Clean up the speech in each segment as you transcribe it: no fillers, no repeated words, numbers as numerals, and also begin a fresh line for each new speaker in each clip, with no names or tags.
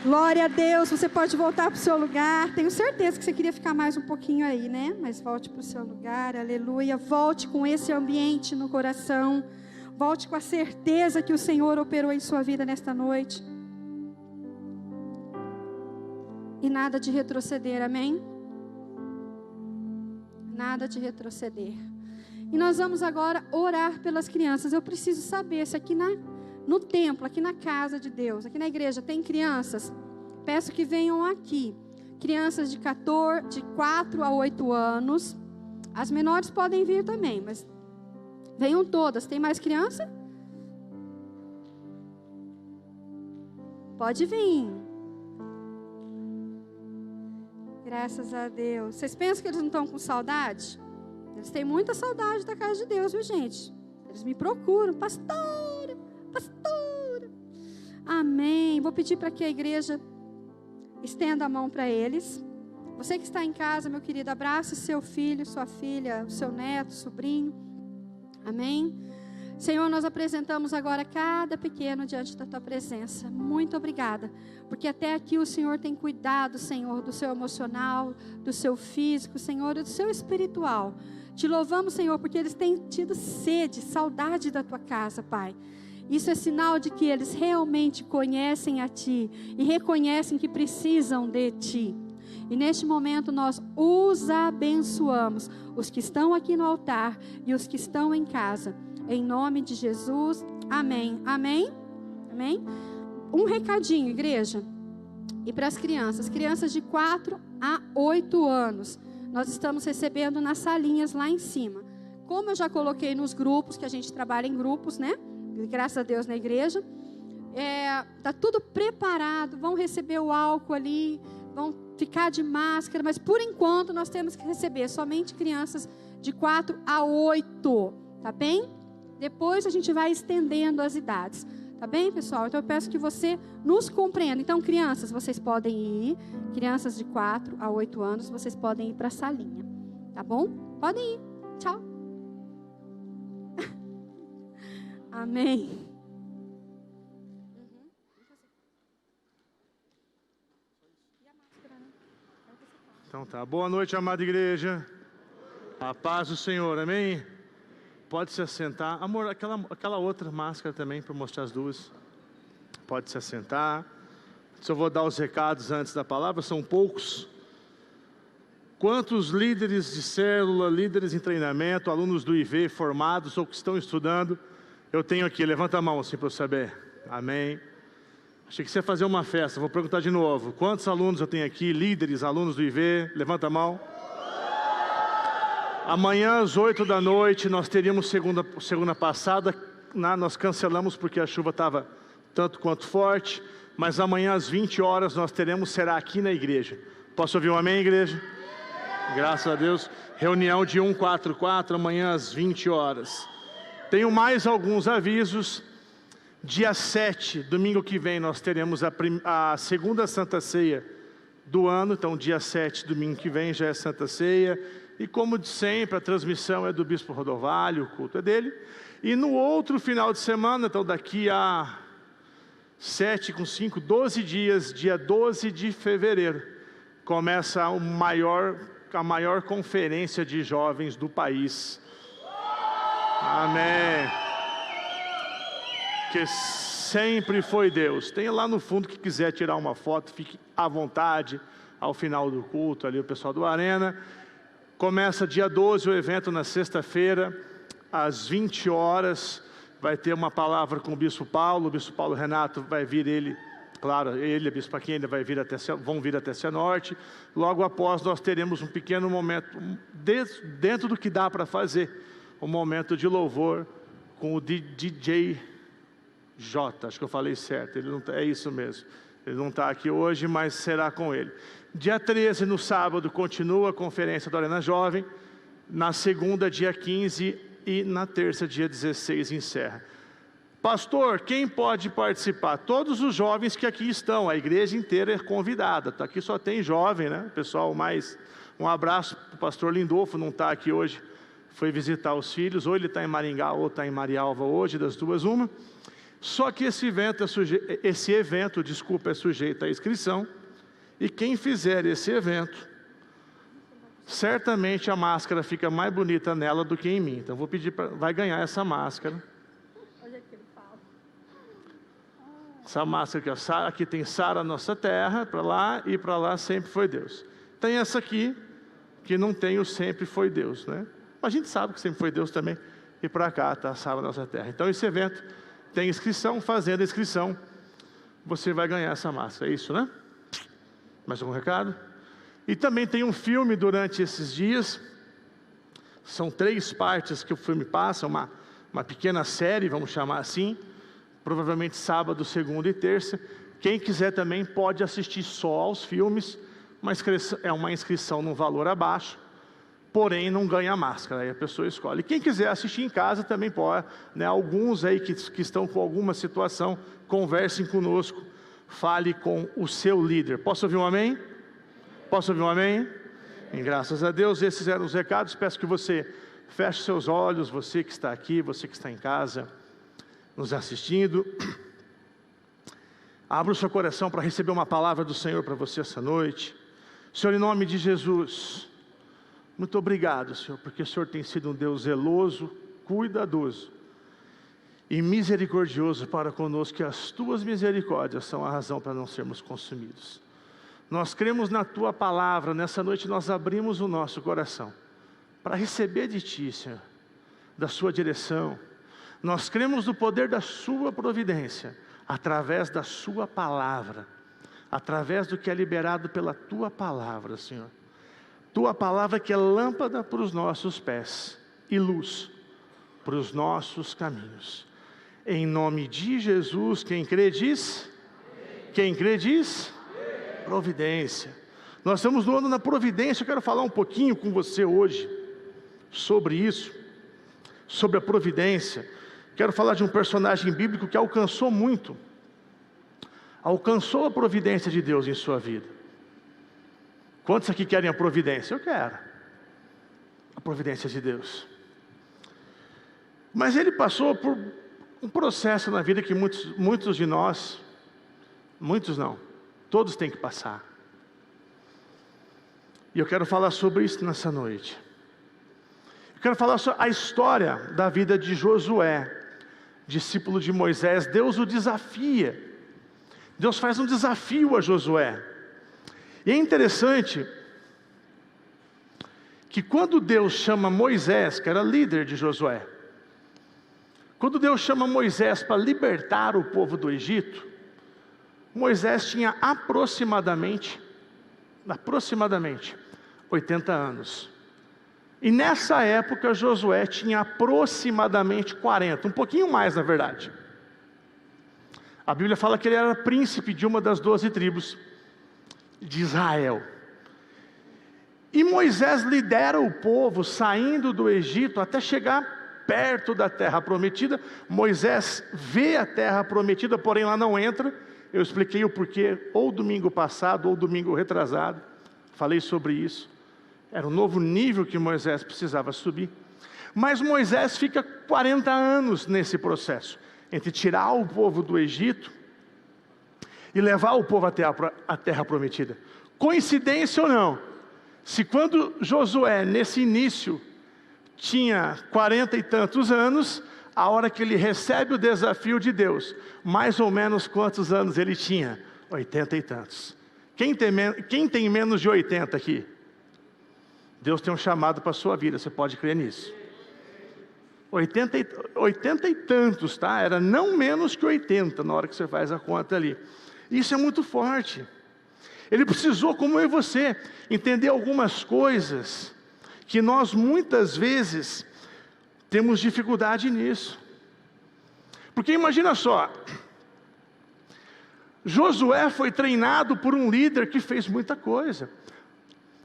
Glória a Deus, você pode voltar para o seu lugar. Tenho certeza que você queria ficar mais um pouquinho aí, né? Mas volte para o seu lugar, aleluia. Volte com esse ambiente no coração. Volte com a certeza que o Senhor operou em sua vida nesta noite. E nada de retroceder, amém? Nada de retroceder. E nós vamos agora orar pelas crianças. Eu preciso saber se aqui no templo, aqui na casa de Deus, aqui na igreja, tem crianças. Peço que venham aqui. Crianças de 4 a 8 anos. As menores podem vir também, mas venham todas. Tem mais criança? Pode vir. Graças a Deus. Vocês pensam que eles não estão com saudade? Eles têm muita saudade da casa de Deus, viu, gente? Eles me procuram, pastora, pastora. Amém. Vou pedir para que a igreja estenda a mão para eles. Você que está em casa, meu querido, abrace seu filho, sua filha, o seu neto, sobrinho. Amém. Senhor, nós apresentamos agora cada pequeno diante da Tua presença. Muito obrigada, porque até aqui o Senhor tem cuidado, Senhor, do seu emocional, do seu físico, Senhor, e do seu espiritual. Te louvamos, Senhor, porque eles têm tido sede, saudade da Tua casa, Pai. Isso é sinal de que eles realmente conhecem a Ti e reconhecem que precisam de Ti. E neste momento nós os abençoamos, os que estão aqui no altar e os que estão em casa. Em nome de Jesus, amém. Amém? Amém? Um recadinho, igreja. E para as crianças de 4 a 8 anos, nós estamos recebendo nas salinhas lá em cima. Como eu já coloquei nos grupos, que a gente trabalha em grupos, né? Graças a Deus na igreja. Tá tudo preparado, vão receber o álcool ali, vão ficar de máscara, mas por enquanto nós temos que receber somente crianças de 4 a 8, tá bem? Depois a gente vai estendendo as idades. Tá bem, pessoal? Então eu peço que você nos compreenda. Então, crianças, vocês podem ir. Crianças de 4 a 8 anos, vocês podem ir para a salinha. Tá bom? Podem ir. Tchau. Amém.
Então tá. Boa noite, amada igreja. A paz do Senhor. Amém? Pode se assentar. Amor, aquela outra máscara também, para mostrar as duas. Pode se assentar. Só vou dar os recados antes da palavra, são poucos. Quantos líderes de célula, líderes em treinamento, alunos do IV formados ou que estão estudando, eu tenho aqui? Levanta a mão assim para eu saber. Amém. Achei que você ia fazer uma festa, vou perguntar de novo. Quantos alunos eu tenho aqui, líderes, alunos do IV? Levanta a mão. Amanhã às 8 da noite, nós teríamos segunda passada, nós cancelamos porque a chuva estava tanto quanto forte, mas amanhã às 20 horas nós será aqui na igreja. Posso ouvir um amém, igreja? Graças a Deus. Reunião de 144, amanhã às 20 horas. Tenho mais alguns avisos. Dia 7, domingo que vem, nós teremos a segunda Santa Ceia do ano. Então, dia 7, domingo que vem, já é Santa Ceia. E como de sempre, a transmissão é do Bispo Rodovalho, o culto é dele. E no outro final de semana, então daqui a 7 com 5, 12 dias, dia 12 de fevereiro, começa a maior conferência de jovens do país. Amém. Que sempre foi Deus. Tem lá no fundo que quiser tirar uma foto, fique à vontade, ao final do culto, ali o pessoal do Arena. Começa dia 12 o evento, na sexta-feira, às 20 horas, vai ter uma palavra com o Bispo Paulo. O Bispo Paulo Renato vai vir, ele, a Bispa Kênia, vão vir até Cianorte. Logo após, nós teremos um pequeno momento, dentro do que dá para fazer, um momento de louvor com o DJ J, acho que eu falei certo, ele não tá, é isso mesmo. Ele não está aqui hoje, mas será com ele. Dia 13, no sábado, continua a conferência da Arena Jovem. Na segunda, dia 15, e na terça, dia 16, encerra. Pastor, quem pode participar? Todos os jovens que aqui estão, a igreja inteira é convidada. Aqui só tem jovem, né? Pessoal, um abraço para o pastor Lindolfo, não está aqui hoje. Foi visitar os filhos, ou ele está em Maringá, ou está em Marialva hoje, das duas uma. Só que esse evento é sujeito à inscrição, e quem fizer esse evento, certamente a máscara fica mais bonita nela do que em mim. Então vou pedir vai ganhar essa máscara. Essa máscara aqui, ó, aqui tem Sara, nossa terra, para lá, e para lá sempre foi Deus. Tem essa aqui, que não tem o sempre foi Deus, né? Mas a gente sabe que sempre foi Deus também. E para cá está Sara, nossa terra. Então esse evento tem inscrição, fazendo a inscrição, você vai ganhar essa máscara. É isso, né? Mais algum recado? E também tem um filme durante esses dias. São 3 partes que o filme passa, uma pequena série, vamos chamar assim. Provavelmente sábado, segunda e terça. Quem quiser também pode assistir só aos filmes. É uma inscrição num valor abaixo, porém não ganha máscara, aí a pessoa escolhe. Quem quiser assistir em casa também pode, né? Alguns aí que estão com alguma situação, conversem conosco, fale com o seu líder. Posso ouvir um amém? Posso ouvir um amém? E graças a Deus, esses eram os recados. Peço que você feche seus olhos, você que está aqui, você que está em casa, nos assistindo. Abra o seu coração para receber uma palavra do Senhor para você essa noite. Senhor, em nome de Jesus, muito obrigado, Senhor, porque o Senhor tem sido um Deus zeloso, cuidadoso e misericordioso para conosco, e as Tuas misericórdias são a razão para não sermos consumidos. Nós cremos na Tua palavra. Nessa noite nós abrimos o nosso coração para receber de Ti, Senhor, da Sua direção. Nós cremos no poder da Sua providência, através da Sua palavra, através do que é liberado pela Tua palavra, Senhor. Tua palavra que é lâmpada para os nossos pés e luz para os nossos caminhos. Em nome de Jesus, quem crê diz? Quem crê diz? Providência. Nós estamos no ano da providência. Eu quero falar um pouquinho com você hoje sobre isso, sobre a providência. Quero falar de um personagem bíblico que alcançou a providência de Deus em sua vida. Quantos aqui querem a providência? Eu quero a providência de Deus. Mas ele passou por um processo na vida que muitos de nós, muitos não, todos têm que passar. E eu quero falar sobre isso nessa noite. Eu quero falar sobre a história da vida de Josué, discípulo de Moisés. Deus o desafia. Deus faz um desafio a Josué. E é interessante que quando Deus chama Moisés, que era líder de Josué, quando Deus chama Moisés para libertar o povo do Egito, Moisés tinha aproximadamente 80 anos. E nessa época Josué tinha aproximadamente 40, um pouquinho mais na verdade. A Bíblia fala que ele era príncipe de uma das 12 tribos de Israel. E Moisés lidera o povo saindo do Egito até chegar perto da terra prometida. Moisés vê a terra prometida, porém lá não entra. Eu expliquei o porquê, ou domingo passado, ou domingo retrasado. Falei sobre isso. Era um novo nível que Moisés precisava subir. Mas Moisés fica 40 anos nesse processo, entre tirar o povo do Egito e levar o povo até a terra prometida. Coincidência ou não? Se quando Josué, nesse início, tinha 40 e tantos anos, a hora que ele recebe o desafio de Deus, mais ou menos quantos anos ele tinha? 80 e tantos. Quem tem menos de 80 aqui? Deus tem um chamado para a sua vida, você pode crer nisso. 80 e tantos, tá? Era não menos que 80 na hora que você faz a conta ali. Isso é muito forte. Ele precisou, como eu e você, entender algumas coisas que nós muitas vezes temos dificuldade nisso. Porque imagina só, Josué foi treinado por um líder que fez muita coisa.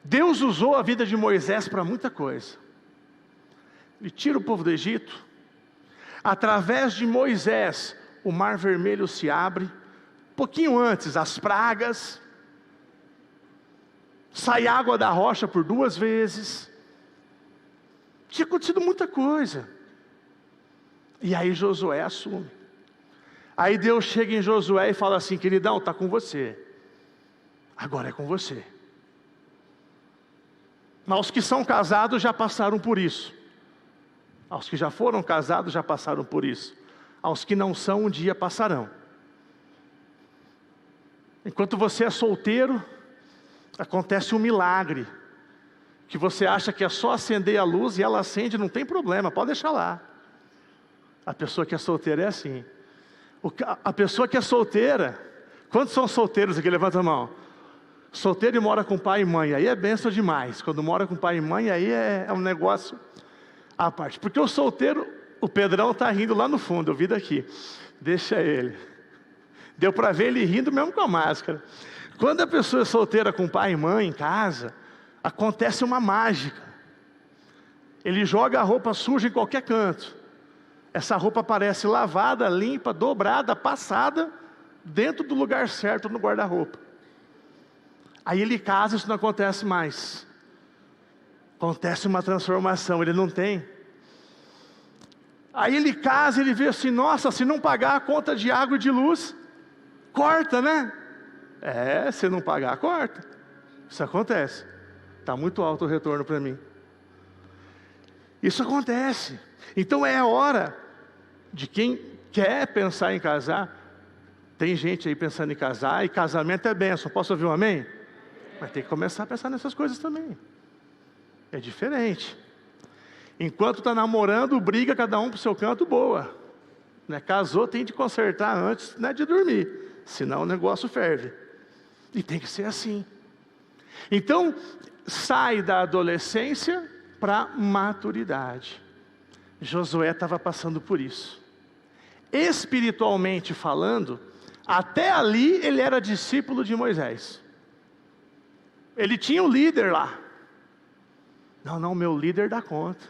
Deus usou a vida de Moisés para muita coisa. Ele tira o povo do Egito. Através de Moisés, o Mar Vermelho se abre. Pouquinho antes, as pragas. Sai água da rocha por 2 vezes. Tinha acontecido muita coisa. E aí Josué assume. Aí Deus chega em Josué e fala assim: queridão, está com você, agora é com você. Mas os que são casados já passaram por isso. Aos que já foram casados já passaram por isso. Aos que não são, um dia passarão. Enquanto você é solteiro, acontece um milagre, que você acha que é só acender a luz e ela acende, não tem problema, pode deixar lá. A pessoa que é solteira é assim. A pessoa que é solteira, quantos são solteiros aqui? Levanta a mão. Solteiro e mora com pai e mãe, aí é bênção demais. Quando mora com pai e mãe, aí é um negócio à parte. Porque o solteiro, o Pedrão está rindo lá no fundo, eu vi daqui. Deixa ele. Deu para ver ele rindo mesmo com a máscara. Quando a pessoa é solteira com pai e mãe em casa, acontece uma mágica. Ele joga a roupa suja em qualquer canto. Essa roupa aparece lavada, limpa, dobrada, passada, dentro do lugar certo no guarda-roupa. Aí ele casa, isso não acontece mais. Acontece uma transformação, ele não tem. Aí ele casa, ele vê assim: nossa, se não pagar a conta de água e de luz, corta, né? Se não pagar, corta. Isso acontece. Está muito alto o retorno para mim. Isso acontece. Então é a hora de quem quer pensar em casar. Tem gente aí pensando em casar, e casamento é bênção. Posso ouvir um amém? Mas tem que começar a pensar nessas coisas também. É diferente. Enquanto está namorando, briga cada um para o seu canto, boa. Né? Casou, tem de consertar antes, né, de dormir. Senão o negócio ferve. E tem que ser assim. Então, sai da adolescência para a maturidade. Josué estava passando por isso. Espiritualmente falando, até ali ele era discípulo de Moisés. Ele tinha o líder lá. Não, meu líder dá conta.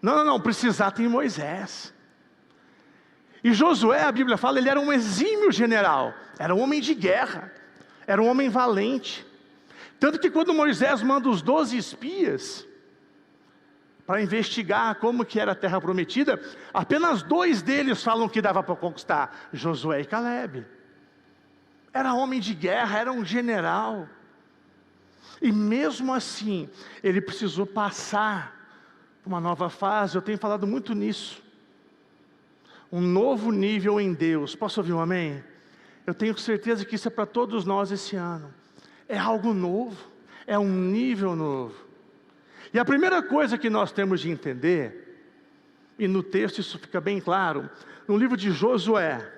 Não, precisar tem Moisés. E Josué, a Bíblia fala, ele era um exímio general. Era um homem de guerra. Era um homem valente. Tanto que quando Moisés manda os 12 espias para investigar como que era a terra prometida, apenas 2 deles falam que dava para conquistar: Josué e Calebe. Era homem de guerra, era um general. E mesmo assim, ele precisou passar por uma nova fase. Eu tenho falado muito nisso. Um novo nível em Deus. Posso ouvir um amém? Eu tenho certeza que isso é para todos nós esse ano. É algo novo, é um nível novo. E a primeira coisa que nós temos de entender, e no texto isso fica bem claro, no livro de Josué,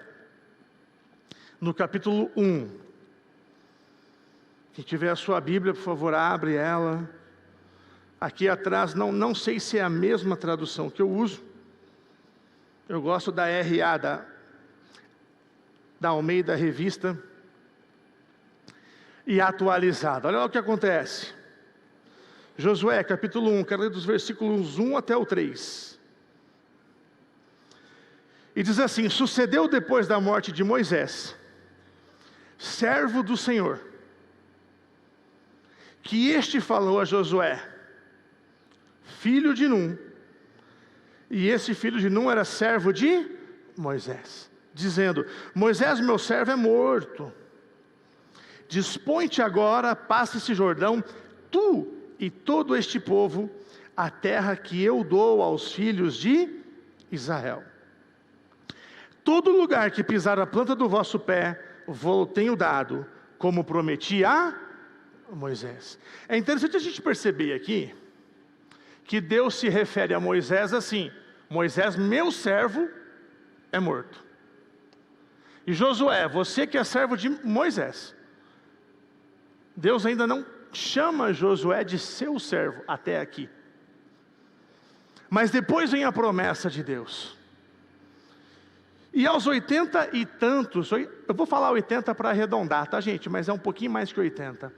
no capítulo 1. Quem tiver a sua Bíblia, por favor, abre ela. Aqui atrás, não sei se é a mesma tradução que eu uso. Eu gosto da RA, da Almeida Revista e Atualizada. Olha o que acontece. Josué, capítulo 1, quero ler dos versículos 1 até o 3. E diz assim: sucedeu depois da morte de Moisés, servo do Senhor, que este falou a Josué, filho de Num, e esse filho de Num era servo de Moisés, dizendo: Moisés, meu servo, é morto. Dispõe-te agora, passa esse Jordão, tu e todo este povo, a terra que eu dou aos filhos de Israel. Todo lugar que pisar a planta do vosso pé, vou tenho dado, como prometi a Moisés. É interessante a gente perceber aqui, que Deus se refere a Moisés assim: Moisés, meu servo, é morto. E Josué, você que é servo de Moisés. Deus ainda não chama Josué de seu servo até aqui. Mas depois vem a promessa de Deus. E aos 80 e tantos, eu vou falar 80 para arredondar, tá, gente? Mas é um pouquinho mais que 80.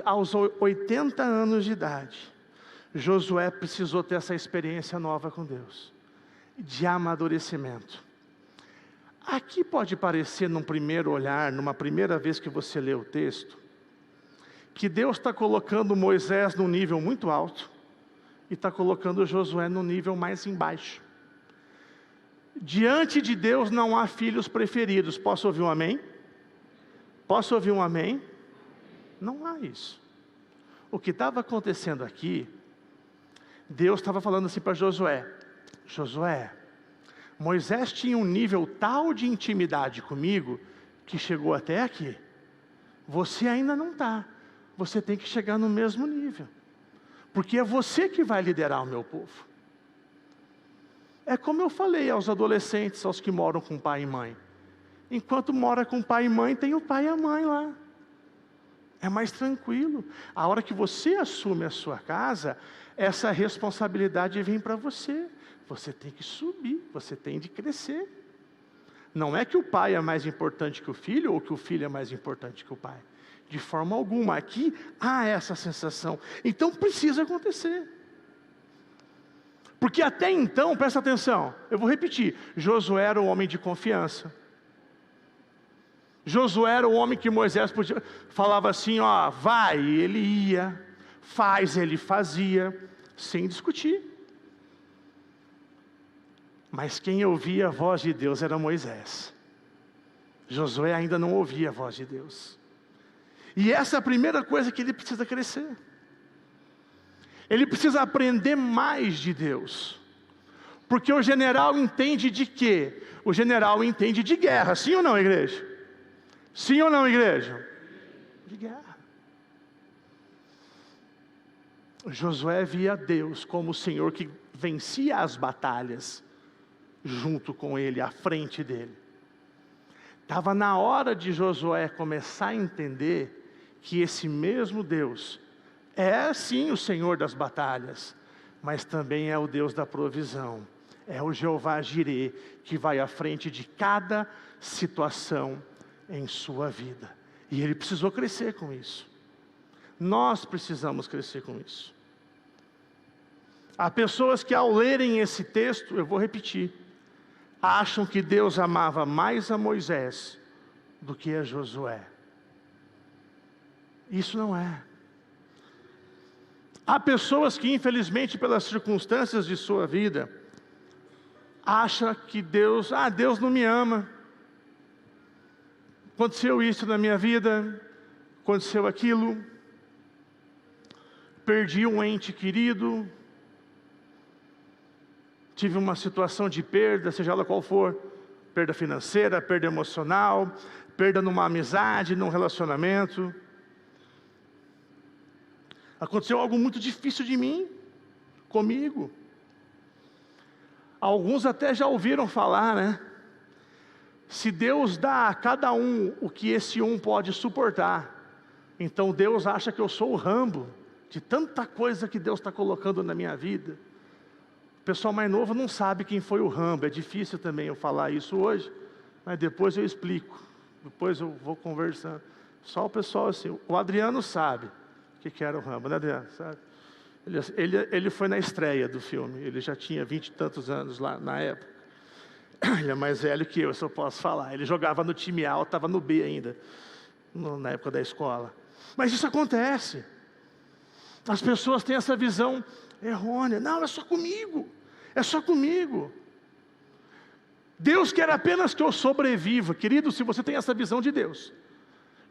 Aos 80 anos de idade, Josué precisou ter essa experiência nova com Deus, de amadurecimento. Aqui pode parecer, num primeiro olhar, numa primeira vez que você lê o texto, que Deus está colocando Moisés num nível muito alto e está colocando Josué num nível mais embaixo. Diante de Deus não há filhos preferidos. Posso ouvir um amém? Posso ouvir um amém? Não há isso. O que estava acontecendo aqui, Deus estava falando assim para Josué: Josué, Moisés tinha um nível tal de intimidade comigo, que chegou até aqui. Você ainda não está. Você tem que chegar no mesmo nível. Porque é você que vai liderar o meu povo. É como eu falei aos adolescentes, aos que moram com pai e mãe. Enquanto mora com pai e mãe, tem o pai e a mãe lá. É mais tranquilo. A hora que você assume a sua casa, essa responsabilidade vem para você. Você tem que subir, você tem de crescer. Não é que o pai é mais importante que o filho, ou que o filho é mais importante que o pai. De forma alguma. Aqui há essa sensação. Então precisa acontecer. Porque até então, presta atenção, eu vou repetir, Josué era um homem de confiança. Josué era o homem que Moisés falava assim, ó, vai, ele ia, faz, ele fazia, sem discutir. Mas quem ouvia a voz de Deus era Moisés. Josué ainda não ouvia a voz de Deus. E essa é a primeira coisa que ele precisa crescer. Ele precisa aprender mais de Deus. Porque o general entende de quê? O general entende de guerra, sim ou não, igreja? Sim ou não, igreja? De guerra. Josué via Deus como o Senhor que vencia as batalhas, junto com ele, à frente dele. Estava na hora de Josué começar a entender que esse mesmo Deus é sim o Senhor das batalhas, mas também é o Deus da provisão. É o Jeová Jirê que vai à frente de cada situação em sua vida. E ele precisou crescer com isso. Nós precisamos crescer com isso. Há pessoas que ao lerem esse texto, eu vou repetir, acham que Deus amava mais a Moisés do que a Josué. Isso não é. Há pessoas que, infelizmente, pelas circunstâncias de sua vida, acham que Deus não me ama. Aconteceu isso na minha vida, aconteceu aquilo, perdi um ente querido, tive uma situação de perda, seja ela qual for, perda financeira, perda emocional, perda numa amizade, num relacionamento. Aconteceu algo muito difícil de mim, comigo. Alguns até já ouviram falar, né? Se Deus dá a cada um o que esse um pode suportar, então Deus acha que eu sou o Rambo, de tanta coisa que Deus está colocando na minha vida. O pessoal mais novo não sabe quem foi o Rambo, é difícil também eu falar isso hoje, mas depois eu explico, depois eu vou conversando. Só o pessoal assim, o Adriano sabe o que era o Rambo, né, Adriano? Sabe? Ele foi na estreia do filme, ele já tinha 20 e tantos anos lá na época. Ele é mais velho que eu, se eu posso falar. Ele jogava no time A, estava no B ainda, na época da escola. Mas isso acontece. As pessoas têm essa visão errônea. Não, é só comigo. É só comigo. Deus quer apenas que eu sobreviva. Querido, se você tem essa visão de Deus,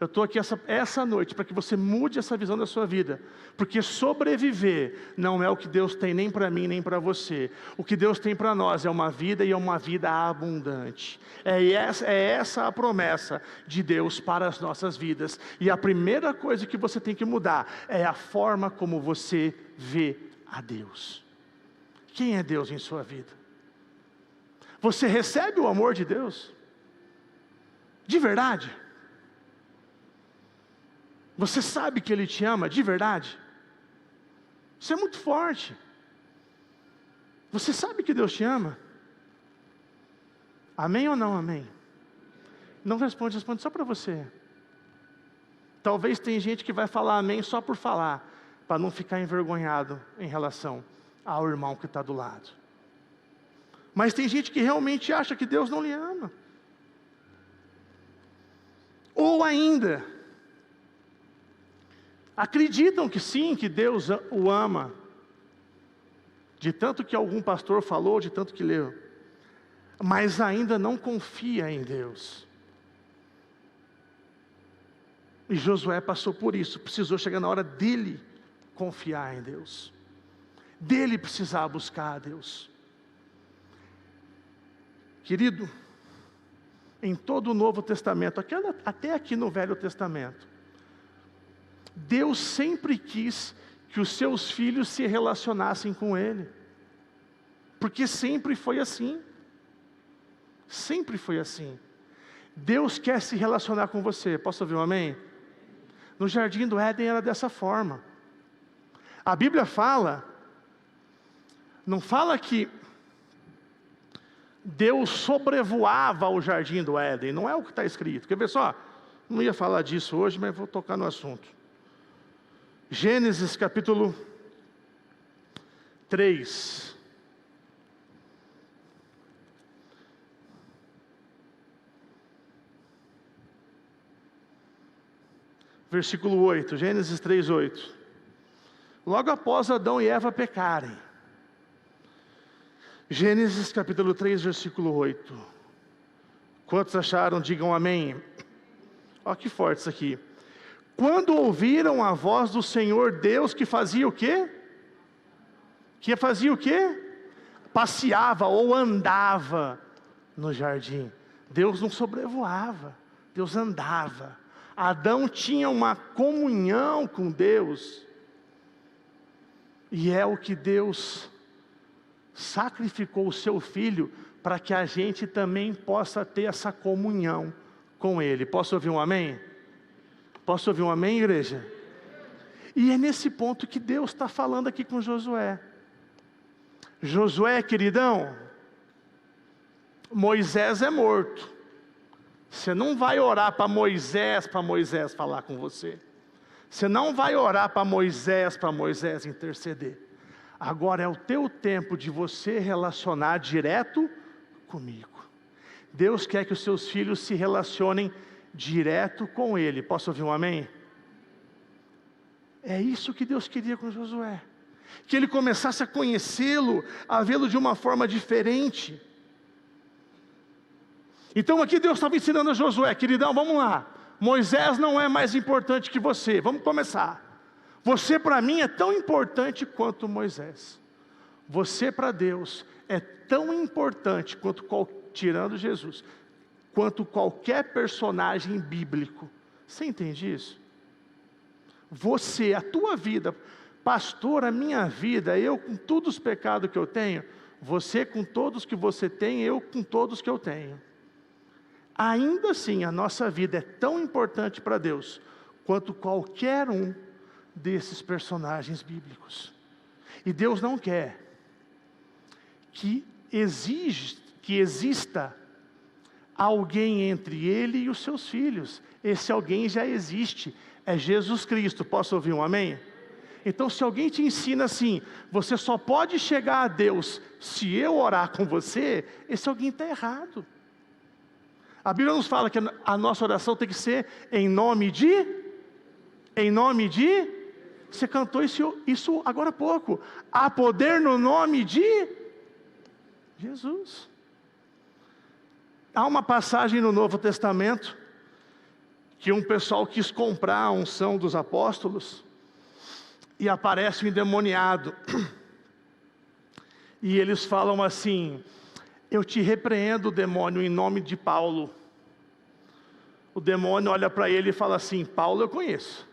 eu estou aqui essa noite para que você mude essa visão da sua vida. Porque sobreviver não é o que Deus tem nem para mim, nem para você. O que Deus tem para nós é uma vida e é uma vida abundante. É essa a promessa de Deus para as nossas vidas. E a primeira coisa que você tem que mudar é a forma como você vê a Deus. Quem é Deus em sua vida? Você recebe o amor de Deus? De verdade? Você sabe que Ele te ama de verdade? Isso é muito forte. Você sabe que Deus te ama? Amém ou não amém? Não responde só para você. Talvez tem gente que vai falar amém só por falar, para não ficar envergonhado em relação ao irmão que está do lado. Mas tem gente que realmente acha que Deus não lhe ama. Ou ainda, acreditam que sim, que Deus o ama, de tanto que algum pastor falou, de tanto que leu. mas ainda não confia em Deus. E Josué passou por isso, precisou chegar na hora dele confiar em Deus, dele precisar buscar a Deus. Querido, em todo o Novo Testamento, até aqui no Velho Testamento, Deus sempre quis que os seus filhos se relacionassem com Ele, porque sempre foi assim. Sempre foi assim. Deus quer se relacionar com você. Posso ouvir um amém? No jardim do Éden era dessa forma. A Bíblia não fala que Deus sobrevoava o jardim do Éden. Não é o que está escrito. Quer ver só? Não ia falar disso hoje, mas vou tocar no assunto. Gênesis capítulo 3. Versículo 8, Gênesis 3, 8. Logo após Adão e Eva pecarem. Gênesis capítulo 3, versículo 8. Quantos acharam? Digam amém. Olha que forte isso aqui. Quando ouviram a voz do Senhor Deus, que fazia o quê? Que fazia o quê? Passeava ou andava no jardim. Deus não sobrevoava, Deus andava. Adão tinha uma comunhão com Deus, e é o que Deus sacrificou o seu Filho, para que a gente também possa ter essa comunhão com Ele. Posso ouvir um amém? Posso ouvir um amém, igreja? E é nesse ponto que Deus está falando aqui com Josué. Josué, queridão, Moisés é morto. Você não vai orar para Moisés falar com você. Você não vai orar para Moisés interceder. Agora é o teu tempo de você relacionar direto comigo. Deus quer que os seus filhos se relacionem direto com Ele. Posso ouvir um amém? É isso que Deus queria com Josué. Que ele começasse a conhecê-lo, a vê-lo de uma forma diferente. Então aqui Deus estava ensinando a Josué, queridão, vamos lá. Moisés não é mais importante que você, vamos começar. Você para mim é tão importante quanto Moisés. Você para Deus é tão importante quanto, tirando Jesus, quanto qualquer personagem bíblico. Você entende isso? Você, a tua vida, pastor, a minha vida, eu com todos os pecados que eu tenho, você com todos que você tem, eu com todos que eu tenho. Ainda assim, a nossa vida é tão importante para Deus, quanto qualquer um desses personagens bíblicos. E Deus não quer que exista alguém entre Ele e os seus filhos. Esse alguém já existe, é Jesus Cristo. Posso ouvir um amém? Então, se alguém te ensina assim, você só pode chegar a Deus se eu orar com você, esse alguém está errado. A Bíblia nos fala que a nossa oração tem que ser em nome de, você cantou isso agora há pouco, há poder no nome de Jesus. Há uma passagem no Novo Testamento, que um pessoal quis comprar a unção dos apóstolos, e aparece um endemoniado, e eles falam assim, eu te repreendo, demônio, em nome de Paulo. O demônio olha para ele e fala assim, Paulo eu conheço,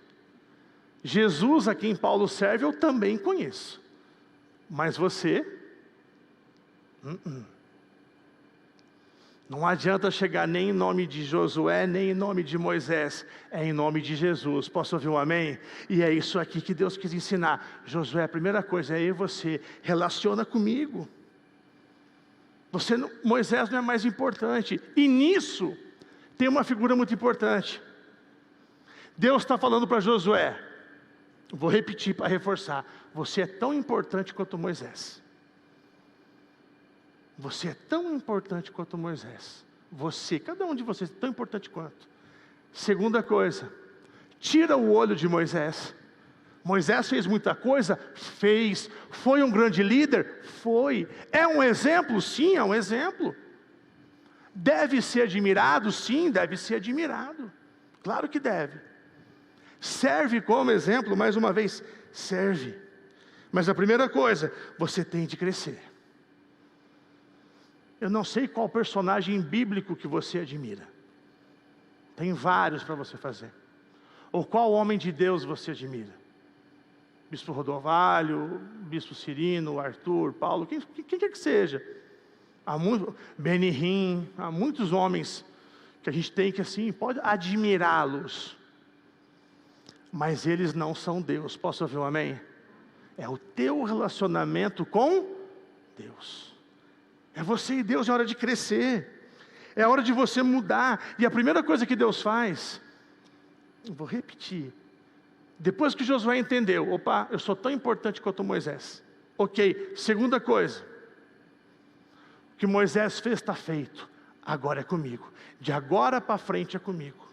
Jesus a quem Paulo serve eu também conheço, mas você, não adianta chegar nem em nome de Josué, nem em nome de Moisés, é em nome de Jesus. Posso ouvir um amém? E é isso aqui que Deus quis ensinar. Josué, a primeira coisa é eu e você, relaciona comigo. Moisés não é mais importante, e nisso tem uma figura muito importante. Deus está falando para Josué, vou repetir para reforçar, você é tão importante quanto Moisés. Você é tão importante quanto Moisés. Cada um de vocês é tão importante quanto. Segunda coisa, tira o olho de Moisés. Moisés fez muita coisa? Fez. Foi um grande líder? Foi. É um exemplo? Sim, é um exemplo. Deve ser admirado? Sim, deve ser admirado. Claro que deve. Serve como exemplo, mais uma vez, serve. Mas a primeira coisa, você tem de crescer. Eu não sei qual personagem bíblico que você admira. Tem vários para você fazer. Ou qual homem de Deus você admira? Bispo Rodovalho, Bispo Cirino, Arthur, Paulo, quem quer que seja. Benihim, há muitos homens que a gente tem que assim, pode admirá-los. Mas eles não são Deus. Posso ouvir um amém? É o teu relacionamento com Deus. É você e Deus, é hora de crescer. É hora de você mudar. E a primeira coisa que Deus faz, eu vou repetir. Depois que Josué entendeu, opa, eu sou tão importante quanto Moisés. Ok, segunda coisa. O que Moisés fez está feito. Agora é comigo. De agora para frente é comigo.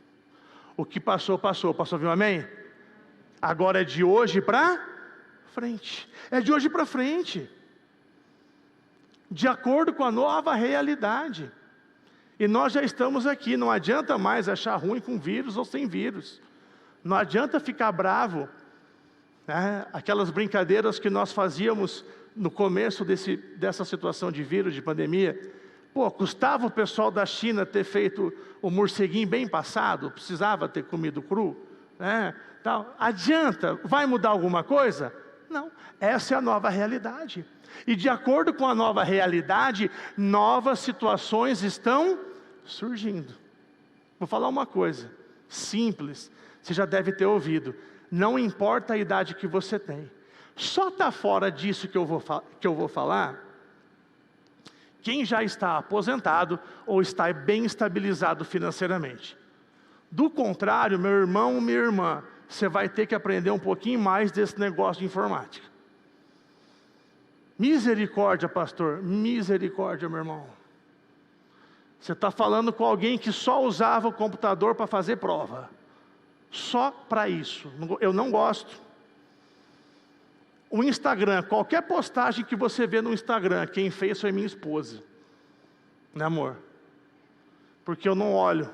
O que passou, passou. Posso ouvir um amém? Agora é de hoje para frente. É de hoje para frente. De acordo com a nova realidade. E nós já estamos aqui. Não adianta mais achar ruim com vírus ou sem vírus. Não adianta ficar bravo. Aquelas brincadeiras que nós fazíamos no começo dessa situação de vírus, de pandemia. Pô, custava o pessoal da China ter feito o morceguinho bem passado, precisava ter comido cru, tal. Adianta, vai mudar alguma coisa? Não, essa é a nova realidade. E de acordo com a nova realidade, novas situações estão surgindo. Vou falar uma coisa, simples, você já deve ter ouvido, não importa a idade que você tem, só está fora disso que eu vou falar, quem já está aposentado ou está bem estabilizado financeiramente. Do contrário, meu irmão, minha irmã, você vai ter que aprender um pouquinho mais desse negócio de informática. Misericórdia, pastor, misericórdia, meu irmão. Você está falando com alguém que só usava o computador para fazer prova. Só para isso. Eu não gosto. O Instagram, qualquer postagem que você vê no Instagram, quem fez foi minha esposa. Né, amor? Porque eu não olho.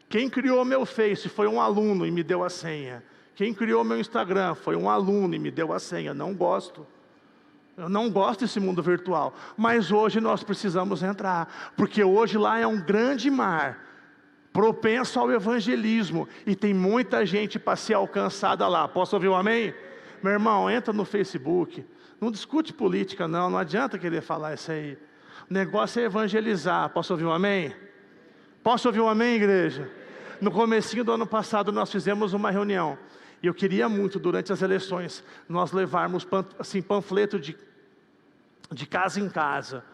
Quem criou meu Face foi um aluno e me deu a senha. Quem criou meu Instagram foi um aluno e me deu a senha. Não gosto. Eu não gosto desse mundo virtual. Mas hoje nós precisamos entrar. Porque hoje lá é um grande mar, propenso ao evangelismo. E tem muita gente para ser alcançada lá. Posso ouvir um amém? Meu irmão, entra no Facebook. Não discute política não. Não adianta querer falar isso aí. O negócio é evangelizar. Posso ouvir um amém? Posso ouvir um amém, igreja? No comecinho do ano passado nós fizemos uma reunião. E eu queria muito, durante as eleições, nós levarmos assim, panfleto de casa em casa,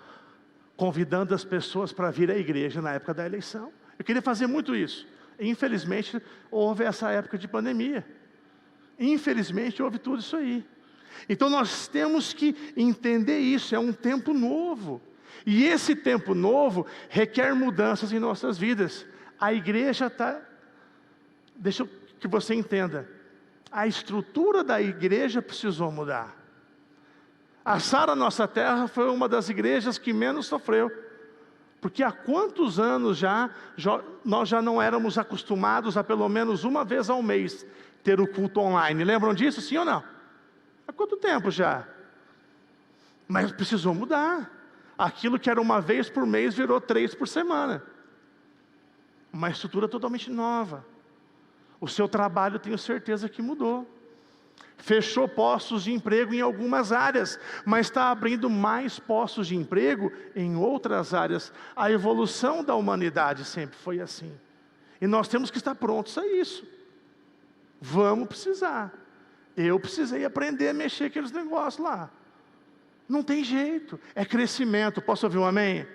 convidando as pessoas para vir à igreja na época da eleição. Eu queria fazer muito isso. Infelizmente, houve essa época de pandemia. Infelizmente, houve tudo isso aí. Então nós temos que entender isso, é um tempo novo. E esse tempo novo requer mudanças em nossas vidas. A igreja está... Deixa que você entenda. A estrutura da igreja precisou mudar. A Sara Nossa Terra foi uma das igrejas que menos sofreu. Porque há quantos anos nós já não éramos acostumados a pelo menos uma vez ao mês ter o culto online. Lembram disso, sim ou não? Há quanto tempo já? Mas precisou mudar. Aquilo que era uma vez por mês virou 3 por semana. Uma estrutura totalmente nova. O seu trabalho, tenho certeza que mudou. Fechou postos de emprego em algumas áreas, mas está abrindo mais postos de emprego em outras áreas. A evolução da humanidade sempre foi assim. E nós temos que estar prontos a isso. Vamos precisar. Eu precisei aprender a mexer aqueles negócios lá. Não tem jeito. É crescimento. Posso ouvir um amém?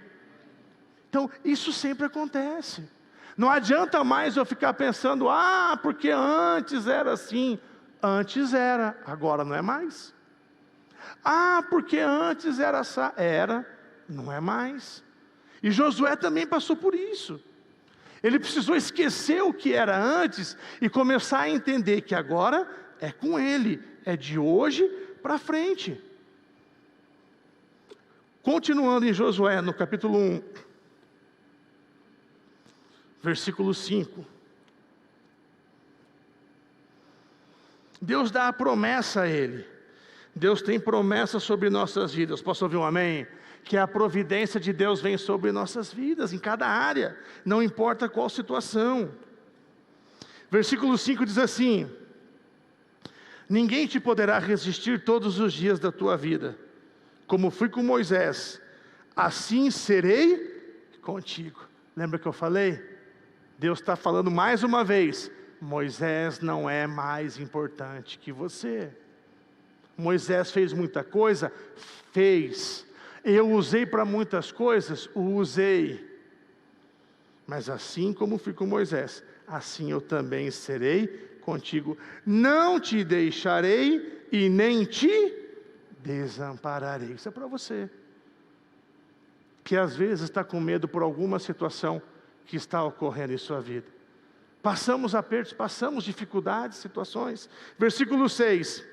Então, isso sempre acontece. Não adianta mais eu ficar pensando, porque antes era assim. Antes era, agora não é mais. Porque antes era assim. Era, não é mais. E Josué também passou por isso. Ele precisou esquecer o que era antes e começar a entender que agora é com ele, é de hoje para frente. Continuando em Josué, no capítulo 1, Versículo 5. Deus dá a promessa a ele. Deus tem promessa sobre nossas vidas. Posso ouvir um amém? Que a providência de Deus vem sobre nossas vidas, em cada área, não importa qual situação. Versículo 5 diz assim: ninguém te poderá resistir todos os dias da tua vida. Como fui com Moisés, assim serei contigo. Lembra que eu falei? Deus está falando mais uma vez: Moisés não é mais importante que você. Moisés fez muita coisa? Fez. Eu usei para muitas coisas? Usei. Mas assim como fui com Moisés, assim eu também serei contigo. Não te deixarei e nem te desampararei. Isso é para você, que às vezes está com medo por alguma situação que está ocorrendo em sua vida. Passamos apertos, passamos dificuldades, situações. Versículo 6.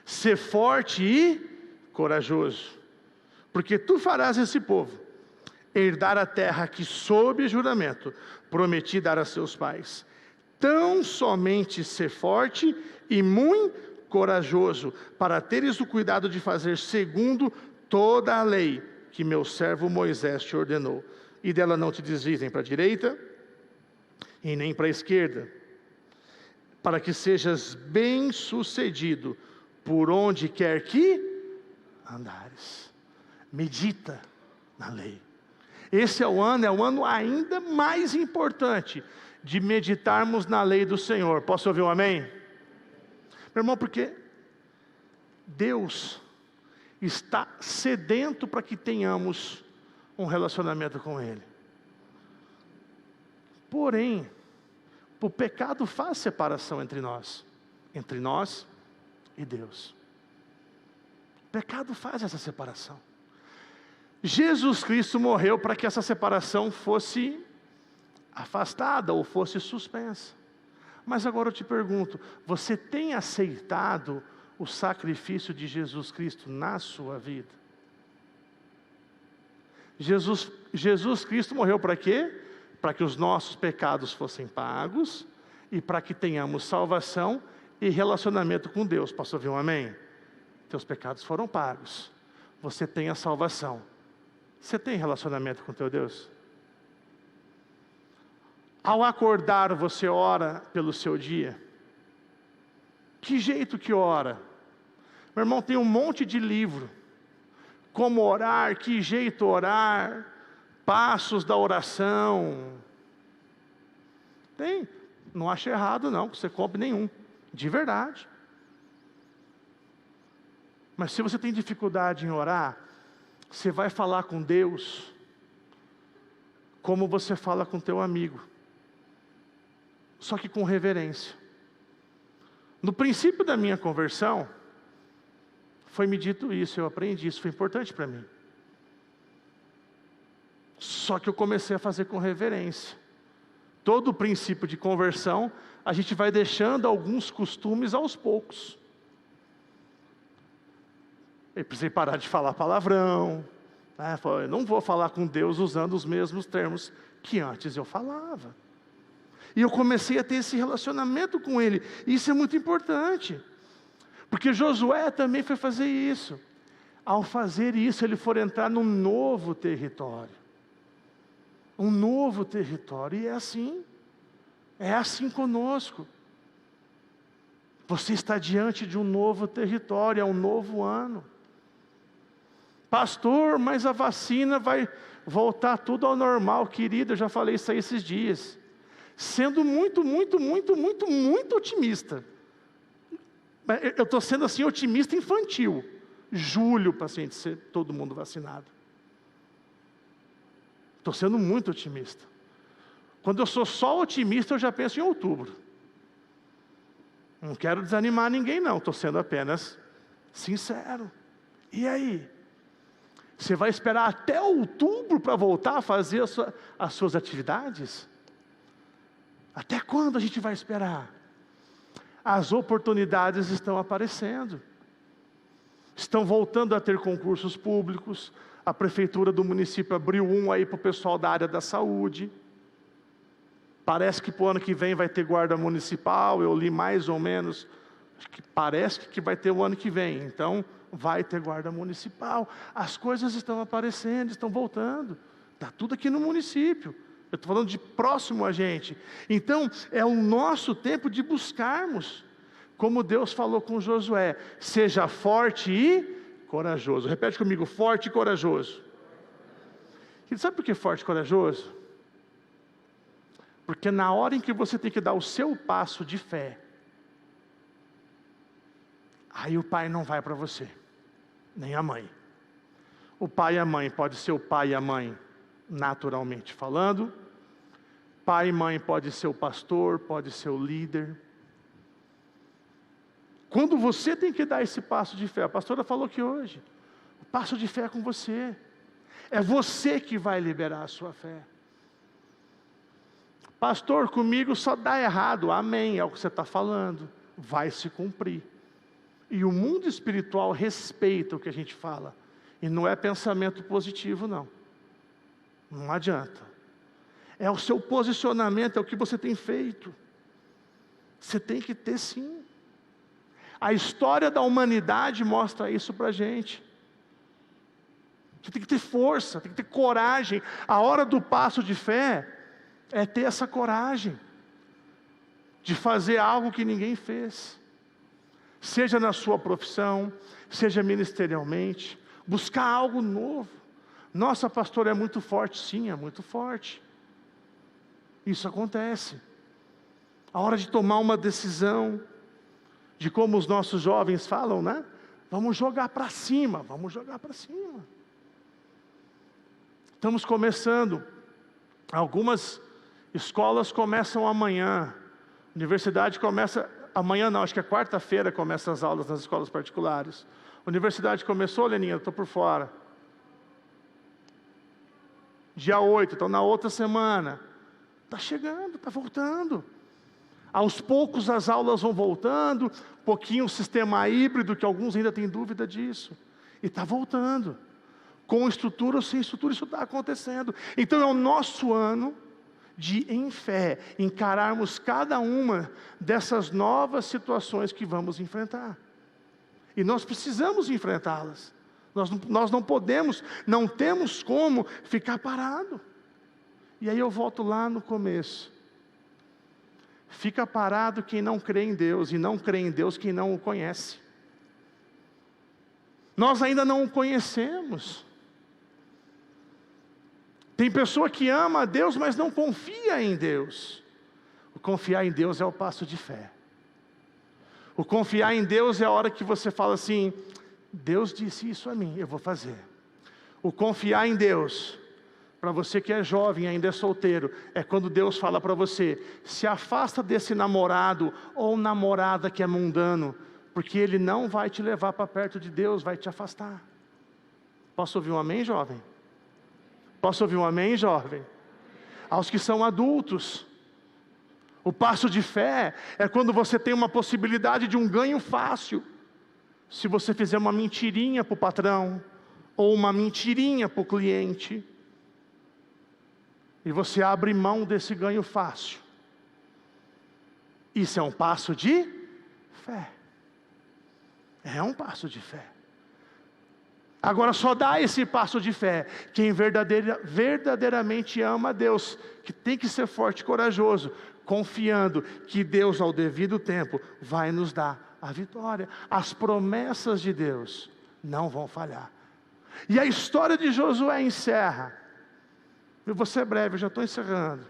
Ser forte e corajoso, porque tu farás esse povo herdar a terra que sob juramento prometi dar a seus pais. Tão somente ser forte e muito corajoso, para teres o cuidado de fazer segundo toda a lei que meu servo Moisés te ordenou, e dela não te desvies nem para a direita e nem para a esquerda, para que sejas bem sucedido por onde quer que andares. Medita na lei. Esse é o ano ainda mais importante de meditarmos na lei do Senhor. Posso ouvir um amém? Meu irmão, porque Deus está sedento para que tenhamos um relacionamento com Ele. Porém, o pecado faz separação entre nós e Deus. O pecado faz essa separação. Jesus Cristo morreu para que essa separação fosse afastada ou fosse suspensa. Mas agora eu te pergunto, você tem aceitado o sacrifício de Jesus Cristo na sua vida? Jesus Cristo morreu para quê? Para que os nossos pecados fossem pagos e para que tenhamos salvação e relacionamento com Deus. Posso ouvir um amém? Teus pecados foram pagos. Você tem a salvação. Você tem relacionamento com teu Deus? Ao acordar, você ora pelo seu dia? Que jeito que ora? Meu irmão, tem um monte de livro. Como orar, que jeito orar, passos da oração. Tem, não acho errado não, que você compre nenhum, de verdade. Mas se você tem dificuldade em orar, você vai falar com Deus como você fala com teu amigo, só que com reverência. No princípio da minha conversão, foi me dito isso, eu aprendi isso, foi importante para mim. Só que eu comecei a fazer com reverência. Todo o princípio de conversão, a gente vai deixando alguns costumes aos poucos. Eu precisei parar de falar palavrão. Eu não vou falar com Deus usando os mesmos termos que antes eu falava. E eu comecei a ter esse relacionamento com Ele. Isso é muito importante. Porque Josué também foi fazer isso. Ao fazer isso, ele foi entrar num novo território. Um novo território. E é assim. É assim conosco. Você está diante de um novo território, é um novo ano. Pastor, mas a vacina vai voltar tudo ao normal, querido, eu já falei isso aí esses dias. Sendo muito otimista. Eu estou sendo assim otimista infantil. Julho para ser todo mundo vacinado. Estou sendo muito otimista. Quando eu sou só otimista, eu já penso em outubro. Não quero desanimar ninguém não, estou sendo apenas sincero. E aí? Você vai esperar até outubro para voltar a fazer as suas atividades? Até quando a gente vai esperar? As oportunidades estão aparecendo. Estão voltando a ter concursos públicos. A prefeitura do município abriu um aí para o pessoal da área da saúde. Parece que para o ano que vem vai ter guarda municipal, eu li mais ou menos, acho que parece que vai ter o ano que vem, então vai ter guarda municipal. As coisas estão aparecendo, estão voltando, está tudo aqui no município. Eu estou falando de próximo a gente. Então, é o nosso tempo de buscarmos, como Deus falou com Josué, seja forte e corajoso. Repete comigo, forte e corajoso. E sabe por que forte e corajoso? Porque na hora em que você tem que dar o seu passo de fé, aí o pai não vai para você, nem a mãe. O pai e a mãe pode ser o pai e a mãe, naturalmente falando. Pai e mãe pode ser o pastor, pode ser o líder. Quando você tem que dar esse passo de fé, a pastora falou que hoje, o passo de fé é com você. É você que vai liberar a sua fé. Pastor, comigo só dá errado. Amém, é o que você está falando. Vai se cumprir. E o mundo espiritual respeita o que a gente fala. E não é pensamento positivo, não. Não adianta. É o seu posicionamento, é o que você tem feito. Você tem que ter sim. A história da humanidade mostra isso para a gente. Você tem que ter força, tem que ter coragem. A hora do passo de fé é ter essa coragem de fazer algo que ninguém fez, seja na sua profissão, seja ministerialmente, buscar algo novo. Nossa, pastor, é muito forte. Sim, é muito forte. Isso acontece. A hora de tomar uma decisão, de como os nossos jovens falam, né? Vamos jogar para cima, vamos jogar para cima. Estamos começando, algumas escolas começam amanhã, universidade começa, amanhã não, acho que é quarta-feira começam as aulas nas escolas particulares. Universidade começou, Leninha, estou por fora. Dia 8, então na outra semana. Está chegando, está voltando. Aos poucos as aulas vão voltando, pouquinho o sistema híbrido, que alguns ainda têm dúvida disso. E está voltando. Com estrutura ou sem estrutura, isso está acontecendo. Então é o nosso ano de, em fé, encararmos cada uma dessas novas situações que vamos enfrentar. E nós precisamos enfrentá-las. Nós não podemos, não temos como ficar parado. E aí eu volto lá no começo. Fica parado quem não crê em Deus, e não crê em Deus quem não o conhece. Nós ainda não o conhecemos. Tem pessoa que ama a Deus, mas não confia em Deus. O confiar em Deus é o passo de fé. O confiar em Deus é a hora que você fala assim, Deus disse isso a mim, eu vou fazer. O confiar em Deus, para você que é jovem, ainda é solteiro, é quando Deus fala para você, se afasta desse namorado ou namorada que é mundano, porque ele não vai te levar para perto de Deus, vai te afastar. Posso ouvir um amém, jovem? Posso ouvir um amém, jovem? Aos que são adultos, o passo de fé é quando você tem uma possibilidade de um ganho fácil. Se você fizer uma mentirinha para o patrão, ou uma mentirinha para o cliente, e você abre mão desse ganho fácil, isso é um passo de fé. É um passo de fé. Agora só dá esse passo de fé quem verdadeiramente ama a Deus, que tem que ser forte e corajoso, confiando que Deus ao devido tempo vai nos dar a vitória. As promessas de Deus não vão falhar. E a história de Josué encerra, eu vou ser breve, eu já estou encerrando,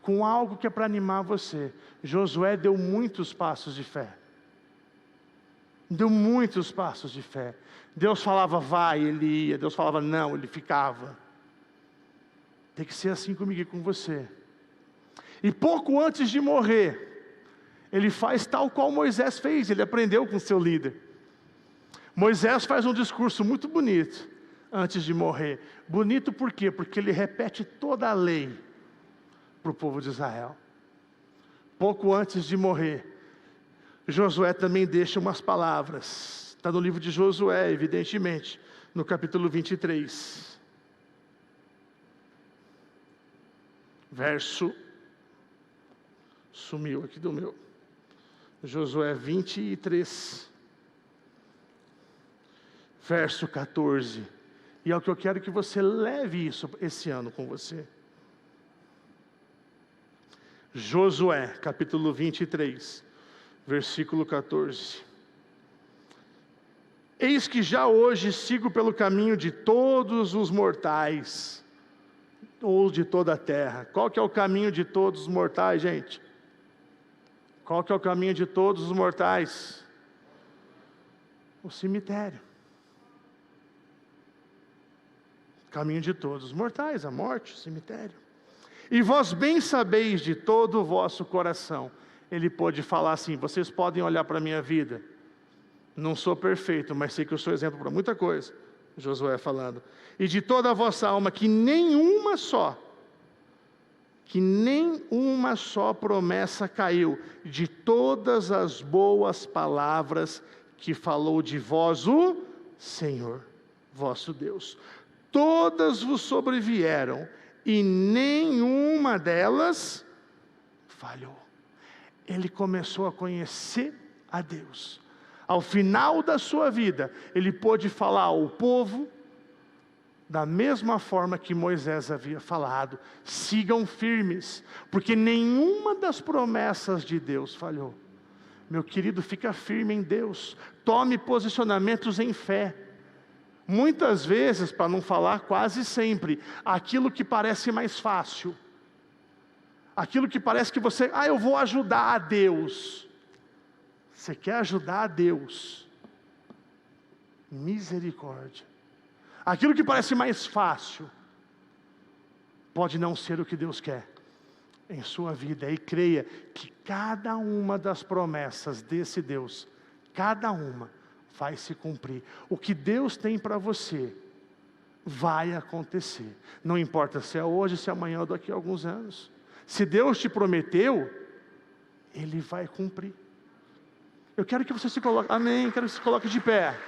com algo que é para animar você. Josué deu muitos passos de fé. Deu muitos passos de fé. Deus falava vai, ele ia. Deus falava não, ele ficava. Tem que ser assim comigo e com você. E pouco antes de morrer, ele faz tal qual Moisés fez. Ele aprendeu com seu líder. Moisés faz um discurso muito bonito antes de morrer. Bonito por quê? Porque ele repete toda a lei para o povo de Israel. Pouco antes de morrer, Josué também deixa umas palavras. Está no livro de Josué, evidentemente, no capítulo 23. verso... Sumiu aqui do meu. Josué 23, verso 14. E é o que eu quero que você leve isso esse ano com você. Josué, capítulo 23, versículo 14. Eis que já hoje sigo pelo caminho de todos os mortais, ou de toda a terra. Qual que é o caminho de todos os mortais, gente? Qual que é o caminho de todos os mortais? O cemitério. Caminho de todos os mortais, a morte, o cemitério. E vós bem sabeis de todo o vosso coração. Ele pôde falar assim: vocês podem olhar para a minha vida. Não sou perfeito, mas sei que eu sou exemplo para muita coisa. Josué falando. E de toda a vossa alma, que nenhuma só promessa caiu, de todas as boas palavras que falou de vós o Senhor, vosso Deus. Todas vos sobrevieram, e nenhuma delas falhou. Ele começou a conhecer a Deus. Ao final da sua vida, ele pôde falar ao povo da mesma forma que Moisés havia falado: sigam firmes, porque nenhuma das promessas de Deus falhou. Meu querido, fica firme em Deus, tome posicionamentos em fé. Muitas vezes, para não falar quase sempre, aquilo que parece mais fácil, aquilo que parece que você, eu vou ajudar a Deus. Você quer ajudar a Deus? Misericórdia. Aquilo que parece mais fácil, pode não ser o que Deus quer em sua vida. E creia que cada uma das promessas desse Deus, cada uma, vai se cumprir. O que Deus tem para você, vai acontecer. Não importa se é hoje, se é amanhã ou daqui a alguns anos. Se Deus te prometeu, Ele vai cumprir. Eu quero que você se coloque, amém, quero que você se coloque de pé.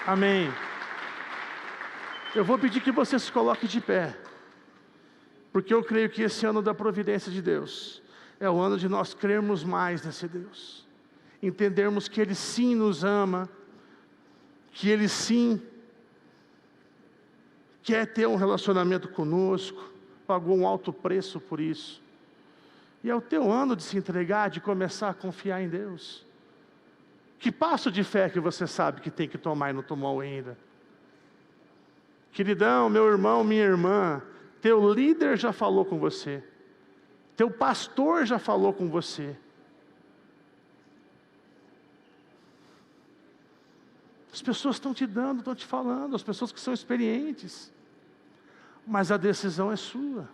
Amém. Eu vou pedir que você se coloque de pé, porque eu creio que esse ano da providência de Deus é o ano de nós crermos mais nesse Deus, entendermos que Ele sim nos ama, que Ele sim quer ter um relacionamento conosco, pagou um alto preço por isso. E é o teu ano de se entregar, de começar a confiar em Deus. Que passo de fé que você sabe que tem que tomar e não tomou ainda? Queridão, meu irmão, minha irmã, teu líder já falou com você, teu pastor já falou com você. As pessoas estão te dando, estão te falando, as pessoas que são experientes, mas a decisão é sua.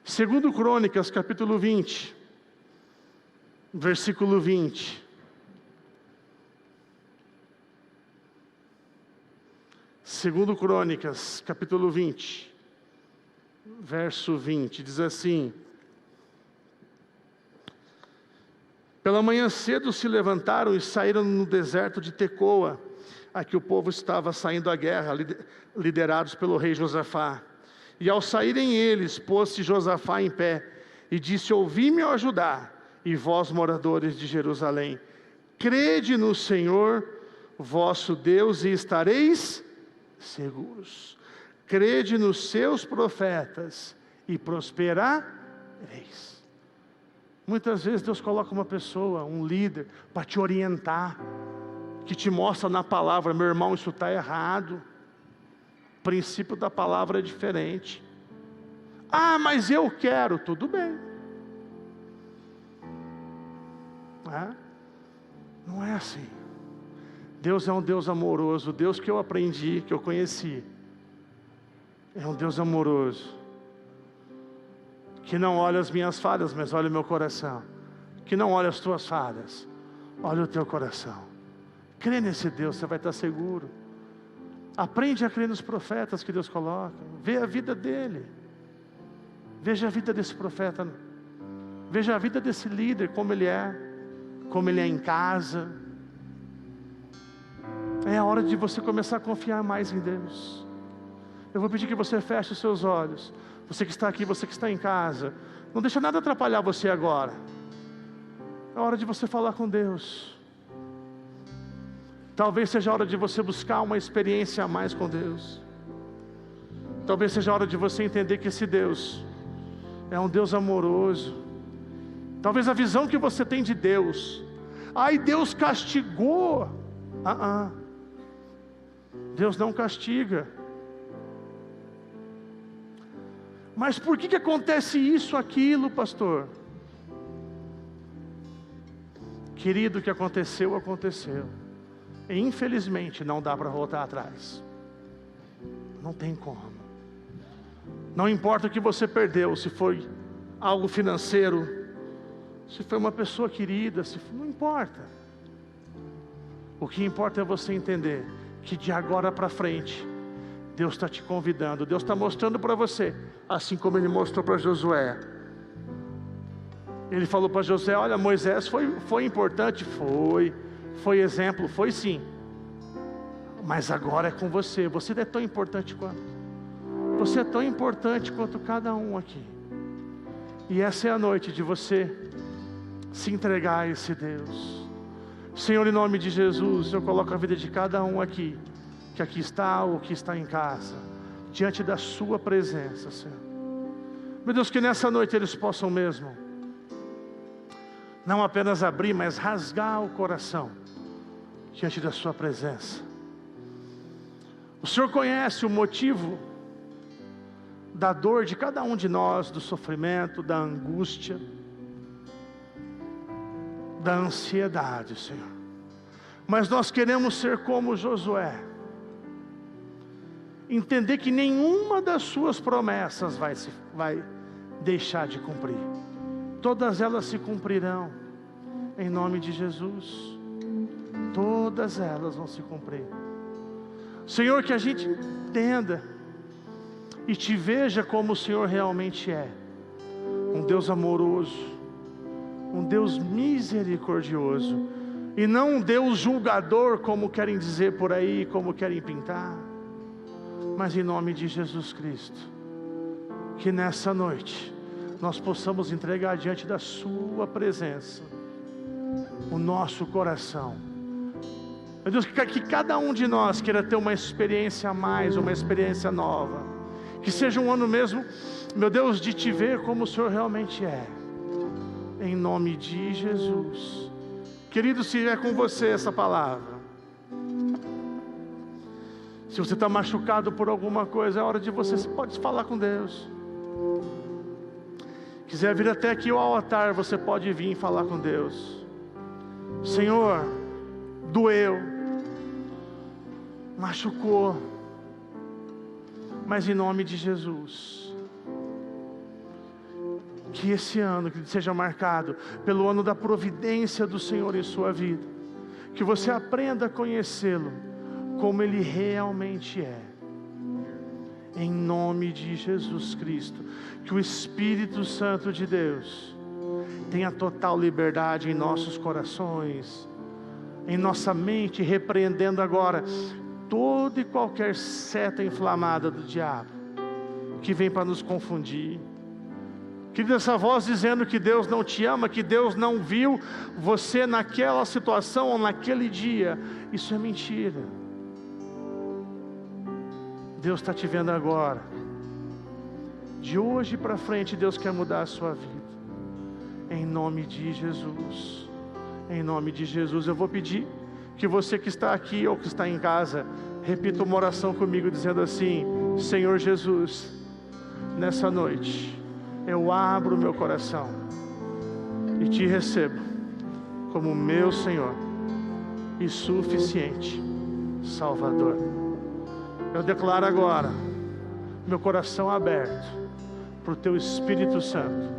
2 Crônicas, capítulo 20, versículo 20. 2 Crônicas, capítulo 20, verso 20, diz assim: pela manhã cedo se levantaram e saíram no deserto de Tecoa, a que o povo estava saindo à guerra, liderados pelo rei Josafá. E ao saírem eles, pôs-se Josafá em pé, e disse: ouvi-me ajudar, e vós, moradores de Jerusalém, crede no Senhor, vosso Deus, e estareis seguros. Crede nos seus profetas, e prosperareis. Muitas vezes Deus coloca uma pessoa, um líder, para te orientar, que te mostra na palavra: meu irmão, isso está errado. O princípio da palavra é diferente. Mas eu quero, tudo bem. Não é assim. Deus é um Deus amoroso. O Deus que eu aprendi, que eu conheci, é um Deus amoroso, que não olha as minhas falhas, mas olha o meu coração. Que não olha as tuas falhas, olha o teu coração. Crê nesse Deus, você vai estar seguro. Aprende a crer nos profetas que Deus coloca. Vê a vida dele. Veja a vida desse profeta. Veja a vida desse líder, como ele é em casa. É a hora de você começar a confiar mais em Deus. Eu vou pedir que você feche os seus olhos. Você que está aqui, você que está em casa, não deixa nada atrapalhar você agora. É hora de você falar com Deus. Talvez seja a hora de você buscar uma experiência a mais com Deus. Talvez seja a hora de você entender que esse Deus é um Deus amoroso. Talvez a visão que você tem de Deus, ai, Deus castigou. Deus não castiga. Mas por que acontece isso, aquilo, pastor? Querido, o que aconteceu, aconteceu. E infelizmente não dá para voltar atrás. Não tem como. Não importa o que você perdeu, se foi algo financeiro, se foi uma pessoa querida, não importa. O que importa é você entender que de agora para frente, Deus está te convidando, Deus está mostrando para você, assim como Ele mostrou para Josué. Ele falou para Josué: olha, Moisés foi importante, foi exemplo, foi sim, mas agora é com você, você é tão importante quanto, você é tão importante quanto cada um aqui. E essa é a noite de você se entregar a esse Deus. Senhor, em nome de Jesus, eu coloco a vida de cada um aqui, que aqui está ou que está em casa, diante da sua presença, Senhor. Meu Deus, que nessa noite eles possam mesmo não apenas abrir, mas rasgar o coração diante da sua presença. O Senhor conhece o motivo da dor de cada um de nós, do sofrimento, da angústia, da ansiedade, Senhor. Mas nós queremos ser como Josué, entender que nenhuma das suas promessas vai deixar de cumprir. Todas elas se cumprirão, em nome de Jesus. Todas elas vão se cumprir. Senhor, que a gente entenda e te veja como o Senhor realmente é, um Deus amoroso, um Deus misericordioso, e não um Deus julgador, como querem dizer por aí, como querem pintar. Mas em nome de Jesus Cristo, que nessa noite nós possamos entregar diante da sua presença o nosso coração. Meu Deus, que cada um de nós queira ter uma experiência a mais, uma experiência nova, que seja um ano mesmo, meu Deus, de te ver como o Senhor realmente é, em nome de Jesus. Querido, se é com você essa palavra, se você está machucado por alguma coisa, é hora de você pode falar com Deus. Quiser vir até aqui ao altar, você pode vir e falar com Deus. Senhor, doeu, machucou, mas em nome de Jesus, que esse ano que seja marcado pelo ano da providência do Senhor em sua vida, que você aprenda a conhecê-lo como Ele realmente é, em nome de Jesus Cristo. Que o Espírito Santo de Deus tenha total liberdade em nossos corações, em nossa mente, repreendendo agora toda e qualquer seta inflamada do diabo, que vem para nos confundir. Querida, essa voz dizendo que Deus não te ama, que Deus não viu você naquela situação ou naquele dia, isso é mentira. Deus está te vendo agora. De hoje para frente, Deus quer mudar a sua vida, em nome de Jesus. Em nome de Jesus, eu vou pedir que você que está aqui ou que está em casa, repita uma oração comigo, dizendo assim: Senhor Jesus, nessa noite eu abro o meu coração e te recebo como meu Senhor e suficiente Salvador. Eu declaro agora meu coração aberto para o teu Espírito Santo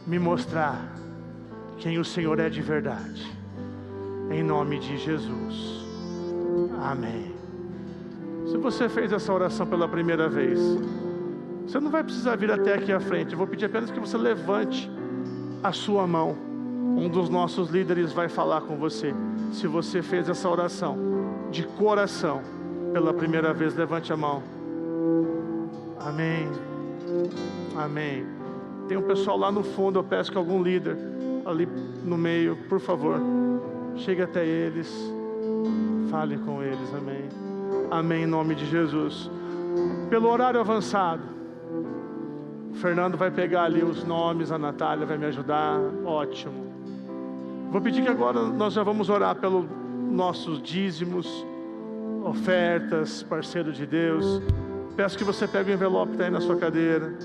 me mostrar quem o Senhor é de verdade, em nome de Jesus, amém. Se você fez essa oração pela primeira vez, você não vai precisar vir até aqui à frente. Eu vou pedir apenas que você levante a sua mão. Um dos nossos líderes vai falar com você. Se você fez essa oração de coração pela primeira vez, levante a mão. Amém. Amém. Tem um pessoal lá no fundo, eu peço que algum líder ali no meio, por favor, chegue até eles, fale com eles. Amém. Amém, em nome de Jesus. Pelo horário avançado, o Fernando vai pegar ali os nomes, a Natália vai me ajudar. Ótimo. Vou pedir que agora nós já vamos orar pelos nossos dízimos, ofertas, parceiro de Deus. Peço que você pegue o envelope que está aí na sua cadeira.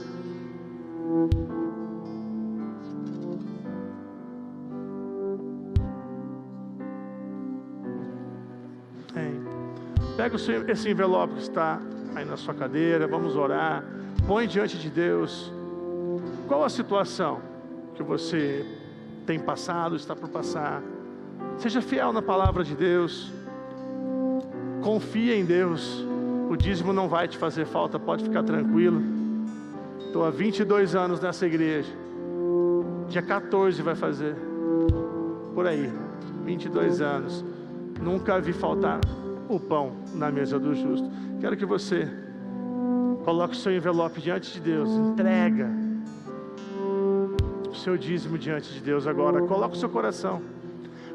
Pega esse envelope que está aí na sua cadeira, vamos orar. Põe diante de Deus. Qual a situação que você tem passado, está por passar? Seja fiel na palavra de Deus. Confia em Deus. O dízimo não vai te fazer falta, pode ficar tranquilo. Estou há 22 anos nessa igreja. Dia 14 vai fazer. Por aí, 22 anos. Nunca vi faltar o pão na mesa do justo. Quero que você coloque o seu envelope diante de Deus. Entrega o seu dízimo diante de Deus agora. Coloque o seu coração.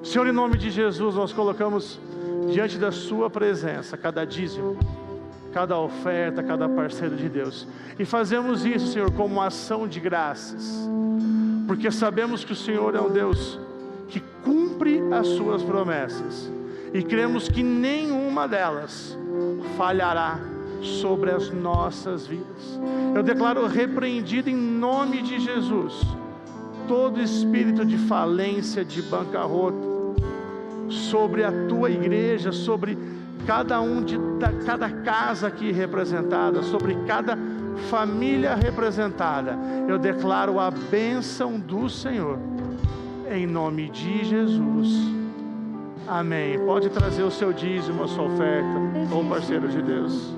Senhor, em nome de Jesus, nós colocamos diante da sua presença cada dízimo, cada oferta, cada parceiro de Deus. E fazemos isso, Senhor, como uma ação de graças, porque sabemos que o Senhor é um Deus que cumpre as suas promessas. E cremos que nenhuma delas falhará sobre as nossas vidas. Eu declaro repreendido em nome de Jesus todo espírito de falência, de bancarrota, sobre a tua igreja, sobre cada cada casa aqui representada, sobre cada família representada. Eu declaro a bênção do Senhor, em nome de Jesus. Amém. Pode trazer o seu dízimo, a sua oferta, ou parceiro de Deus.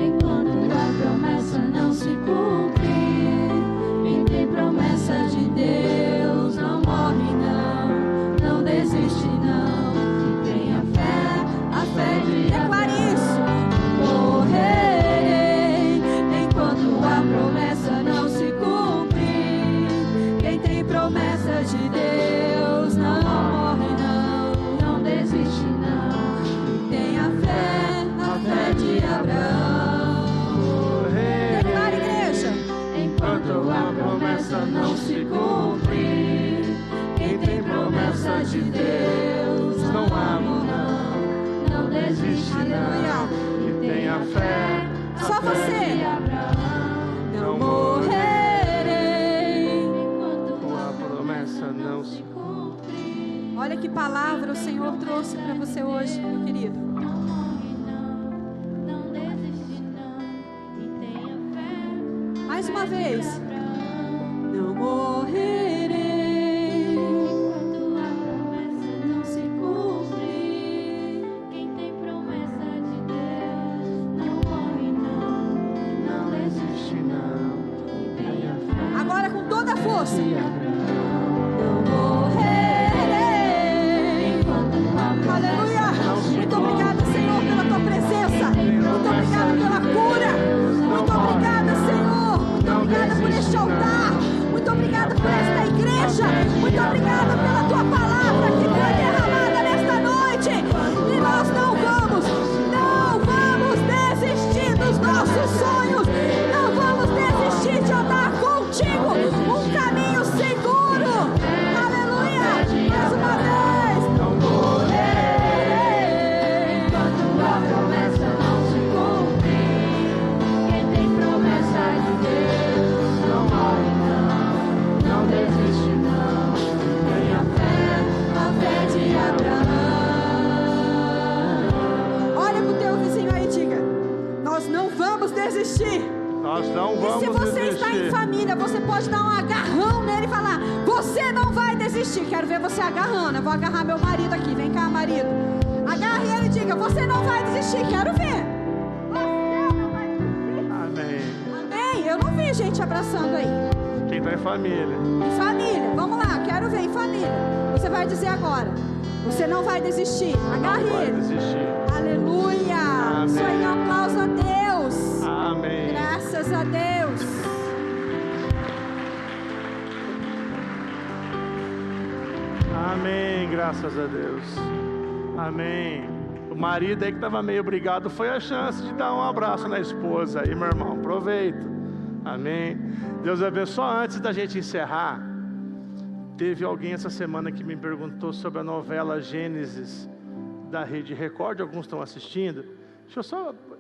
Enquanto a promessa não se cumprir, quem tem promessa de Deus não morre não, não desiste não. Quem tem a fé de
Declare isso.
morrerei, enquanto a promessa não se cumprir. Promessa de Deus não morre não, não desiste não. Tem a fé de Abraão.
Declara, igreja.
Enquanto a promessa não se cumprir, quem tem promessa de Deus não abre não desiste não.
Que tenha fé.
Só você.
Não morrerei.
Não se
cumprir.
Olha que palavra o Senhor trouxe para você hoje, meu querido.
Não morre não desiste não, e tenha fé.
Mais uma vez.
Não morrerei enquanto a promessa não se cumprir. Quem tem promessa de Deus não morre não desiste não, e tenha fé.
Agora com toda a força. Aleluia! Muito obrigada, Senhor, pela tua presença. Muito obrigada pela cura. Muito obrigada, Senhor. Muito obrigada por este altar. Muito obrigada por esta igreja. Muito obrigada pela tua palavra que foi derramada nesta noite. E nós não vamos desistir dos nossos sonhos. Não vamos desistir de andar contigo. Um caminho seguro. Aleluia! Mais uma vez. Desistir.
Nós não vamos
desistir. E se você
desistir.
está em família, você pode dar um agarrão nele e falar: você não vai desistir. Quero ver você agarrando. Eu vou agarrar meu marido aqui. Vem cá, marido. Agarre ele e diga: você não vai desistir. Quero ver. Você não vai desistir.
Amém.
Amém. Eu não vi gente abraçando aí.
Quem está em família?
Em família. Vamos lá. Quero ver em família. Você vai dizer agora: Você não vai desistir. Agarre
Não vai
ele.
desistir.
Aleluia.
Amém.
Isso aí, um aplauso a Deus.
Amém.
Graças a Deus.
Amém, graças a Deus. Amém. O marido aí que estava meio brigado, foi a chance de dar um abraço na esposa aí, meu irmão. Aproveita. Amém. Deus abençoe. Antes da gente encerrar, teve alguém essa semana que me perguntou sobre a novela Gênesis da Rede Record. Alguns estão assistindo.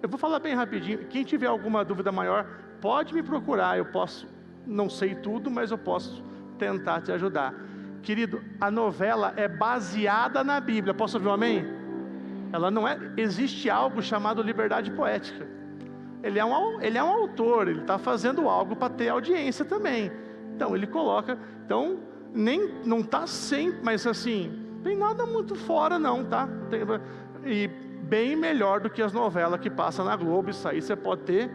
Eu vou falar bem rapidinho. Quem tiver alguma dúvida maior, pode me procurar. Eu posso, não sei tudo, mas eu posso tentar te ajudar. Querido, a novela é baseada na Bíblia. Posso ouvir um amém? Ela não é. Existe algo chamado liberdade poética. Ele é um autor. Ele está fazendo algo para ter audiência também. Então ele coloca. Então não está sempre, mas assim, tem nada muito fora não, tá? E bem melhor do que as novelas que passam na Globo. Isso aí você pode ter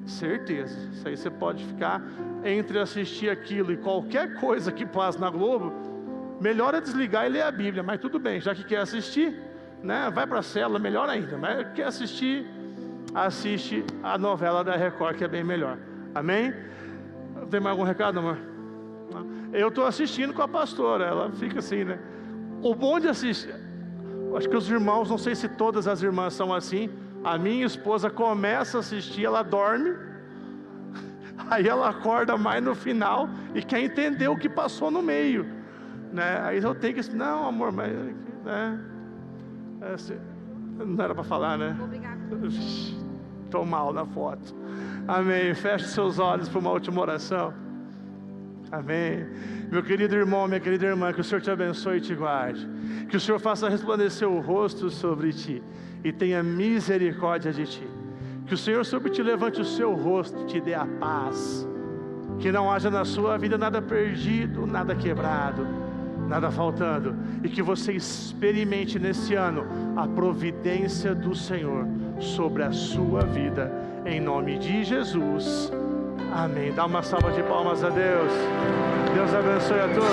certeza. Isso aí você pode ficar entre assistir aquilo e qualquer coisa que passa na Globo. Melhor é desligar e ler a Bíblia. Mas tudo bem, já que quer assistir, né? Vai para a célula, melhor ainda. Mas quer assistir, assiste a novela da Record, que é bem melhor. Amém? Tem mais algum recado, amor? Eu estou assistindo com a pastora. Ela fica assim, né? O bom de assistir, acho que os irmãos, não sei se todas as irmãs são assim. A minha esposa começa a assistir, ela dorme, aí ela acorda mais no final e quer entender o que passou no meio, né? Aí eu tenho que, não, amor, mas, né? Não era para falar, né? Estou mal na foto. Amém. Feche seus olhos para uma última oração. Amém. Meu querido irmão, minha querida irmã, que o Senhor te abençoe e te guarde. Que o Senhor faça resplandecer o rosto sobre ti e tenha misericórdia de ti. Que o Senhor sobre ti levante o seu rosto e te dê a paz. Que não haja na sua vida nada perdido, nada quebrado, nada faltando. E que você experimente nesse ano a providência do Senhor sobre a sua vida. Em nome de Jesus. Amém. Dá uma salva de palmas a Deus. Deus abençoe a todos.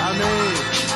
Amém.